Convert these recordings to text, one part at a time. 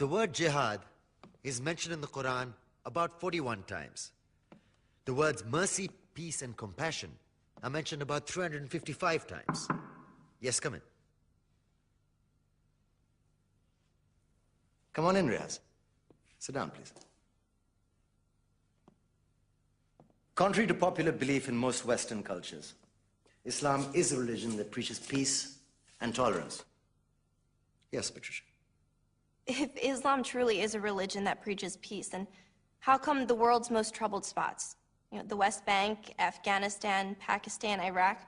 The word jihad is mentioned in the Quran about 41 times. The words mercy, peace, and compassion are mentioned about 355 times. Yes, come in. Come on in, Riaz. Sit down, please. Contrary to popular belief in most Western cultures, Islam is a religion that preaches peace and tolerance. Yes, Patricia. If Islam truly is a religion that preaches peace, then how come the world's most troubled spots, the West Bank, Afghanistan, Pakistan, Iraq,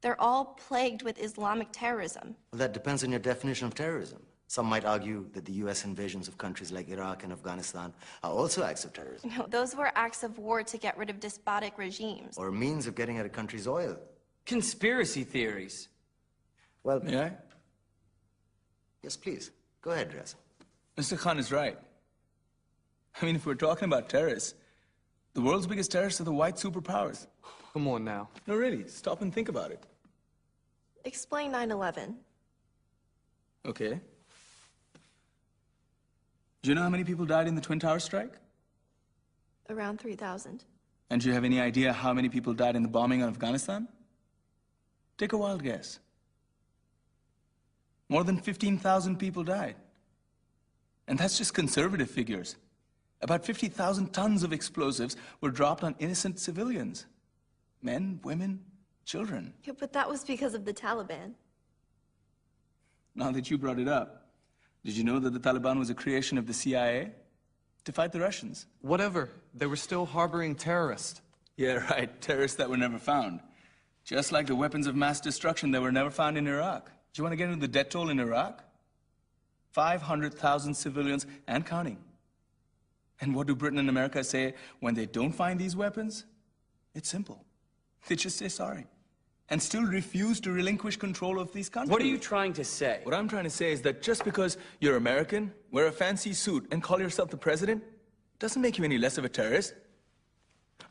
they're all plagued with Islamic terrorism? Well, that depends on your definition of terrorism. Some might argue that the U.S. invasions of countries like Iraq and Afghanistan are also acts of terrorism. No, those were acts of war to get rid of despotic regimes. Or a means of getting at a country's oil. Conspiracy theories. Well, May I? Yes, please. Go ahead, Riaz. Mr. Khan is right. I mean, if we're talking about terrorists, the world's biggest terrorists are the white superpowers. Come on now. No, really, stop and think about it. Explain 9/11. Okay. Do you know how many people died in the Twin Towers strike? Around 3,000. And do you have any idea how many people died in the bombing of Afghanistan? Take a wild guess. More than 15,000 people died. And that's just conservative figures. About 50,000 tons of explosives were dropped on innocent civilians. Men, women, children. Yeah, but that was because of the Taliban. Now that you brought it up, did you know that the Taliban was a creation of the CIA to fight the Russians? Whatever. They were still harboring terrorists. Yeah, right. Terrorists that were never found. Just like the weapons of mass destruction that were never found in Iraq. Do you want to get into the death toll in Iraq? 500,000 civilians and counting. And what do Britain and America say when they don't find these weapons? It's simple. They just say sorry. And still refuse to relinquish control of these countries. What are you trying to say? What I'm trying to say is that just because you're American, wear a fancy suit, and call yourself the president, doesn't make you any less of a terrorist.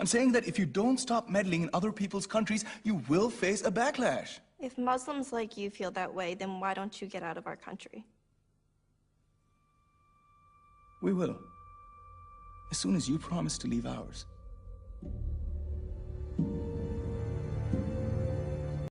I'm saying that if you don't stop meddling in other people's countries, you will face a backlash. If Muslims like you feel that way, then why don't you get out of our country? We will. As soon as you promise to leave ours.